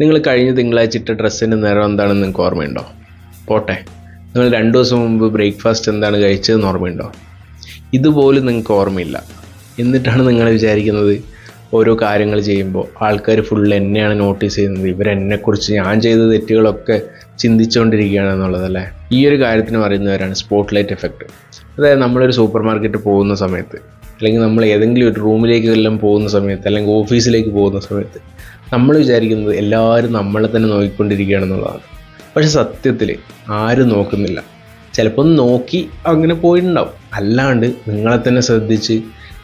നിങ്ങൾ കഴിഞ്ഞ തിങ്കളാഴ്ച ഇട്ട ഡ്രസ്സിൻ്റെ നിറം എന്താണെന്ന് നിങ്ങൾക്ക് ഓർമ്മയുണ്ടോ? പോട്ടെ, നിങ്ങൾ 2 ദിവസം മുമ്പ് ബ്രേക്ക്ഫാസ്റ്റ് എന്താണ് കഴിച്ചതെന്ന് ഓർമ്മയുണ്ടോ? ഇതുപോലും നിങ്ങൾക്ക് ഓർമ്മയില്ല. എന്നിട്ടാണ് നിങ്ങൾ വിചാരിക്കുന്നത് ഓരോ കാര്യങ്ങൾ ചെയ്യുമ്പോൾ ആൾക്കാർ ഫുൾ എന്നെയാണ് നോട്ടീസ് ചെയ്യുന്നത്, ഇവരെന്നെക്കുറിച്ച് ഞാൻ ചെയ്ത തെറ്റുകളൊക്കെ ചിന്തിച്ചുകൊണ്ടിരിക്കുകയാണെന്നുള്ളതല്ലേ. ഈ ഒരു കാര്യത്തിന് പറയുന്നവരാണ് സ്പോട്ട് ലൈറ്റ് എഫക്റ്റ്. അതായത് നമ്മളൊരു സൂപ്പർ മാർക്കറ്റിൽ പോകുന്ന സമയത്ത്, അല്ലെങ്കിൽ നമ്മൾ ഏതെങ്കിലും ഒരു റൂമിലേക്ക് എല്ലാം പോകുന്ന സമയത്ത്, അല്ലെങ്കിൽ ഓഫീസിലേക്ക് പോകുന്ന സമയത്ത് നമ്മൾ വിചാരിക്കുന്നത് എല്ലാവരും നമ്മളെ തന്നെ നോക്കിക്കൊണ്ടിരിക്കുകയാണെന്നുള്ളതാണ്. പക്ഷെ സത്യത്തിൽ ആരും നോക്കുന്നില്ല. ചിലപ്പോൾ നോക്കി അങ്ങനെ പോയിട്ടുണ്ടാവും, അല്ലാണ്ട് നിങ്ങളെ തന്നെ ശ്രദ്ധിച്ച്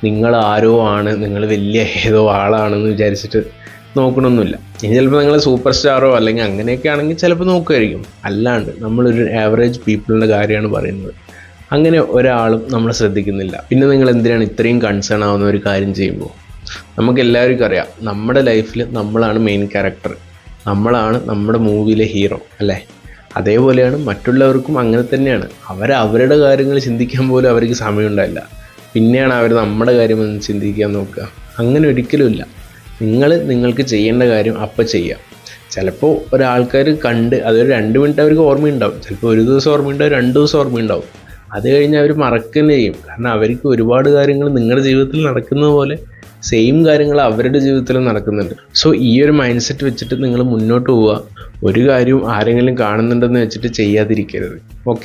നിങ്ങൾ ആരോ ആണ്, നിങ്ങൾ വലിയ ഏതോ ആളാണെന്ന് വിചാരിച്ചിട്ട് നോക്കണമൊന്നുമില്ല. ഇനി ചിലപ്പോൾ നിങ്ങൾ സൂപ്പർ സ്റ്റാറോ അല്ലെങ്കിൽ അങ്ങനെയൊക്കെ ആണെങ്കിൽ ചിലപ്പോൾ നോക്കുമായിരിക്കും, അല്ലാണ്ട് നമ്മളൊരു ആവറേജ് പീപ്പിളിൻ്റെ കാര്യമാണ് പറയുന്നത്. അങ്ങനെ ഒരാളും നമ്മളെ ശ്രദ്ധിക്കുന്നില്ല. പിന്നെ നിങ്ങൾ എന്തിനാണ് ഇത്രയും കൺസേൺ ആവുന്ന ഒരു കാര്യം ചെയ്യുമ്പോൾ? നമുക്ക് എല്ലാവർക്കും അറിയാം, നമ്മുടെ ലൈഫിൽ നമ്മളാണ് മെയിൻ ക്യാരക്ടർ, നമ്മളാണ് നമ്മുടെ മൂവിയിലെ ഹീറോ അല്ലേ. അതേപോലെയാണ് മറ്റുള്ളവർക്കും അങ്ങനെ തന്നെയാണ്. അവരുടെ കാര്യങ്ങൾ ചിന്തിക്കാൻ പോലും അവർക്ക് സമയമുണ്ടായില്ല, പിന്നെയാണ് അവർ നമ്മുടെ കാര്യമൊന്നും ചിന്തിക്കാൻ നോക്കുക. അങ്ങനെ ഒരിക്കലുമില്ല. നിങ്ങൾക്ക് ചെയ്യേണ്ട കാര്യം അപ്പം ചെയ്യാം. ചിലപ്പോൾ ഒരാൾക്കാർ കണ്ട് അതൊരു 2 മിനിറ്റ് അവർക്ക് ഓർമ്മയുണ്ടാവും, ചിലപ്പോൾ 1 ദിവസം ഓർമ്മയുണ്ടാവും, 2 ദിവസം ഓർമ്മയുണ്ടാവും. അത് കഴിഞ്ഞ് അവർ മറക്കുകയും ചെയ്യും. കാരണം അവർക്ക് ഒരുപാട് കാര്യങ്ങൾ നിങ്ങളുടെ ജീവിതത്തിൽ നടക്കുന്നത് പോലെ സെയിം കാര്യങ്ങൾ അവരുടെ ജീവിതത്തിലും നടക്കുന്നുണ്ട്. സോ ഈ ഒരു മൈൻഡ് സെറ്റ് വെച്ചിട്ട് നിങ്ങൾ മുന്നോട്ട് പോവുക. ഒരു കാര്യവും ആരെങ്കിലും കാണുന്നുണ്ടെന്ന് വെച്ചിട്ട് ചെയ്യാതിരിക്കരുത്. ഓക്കെ.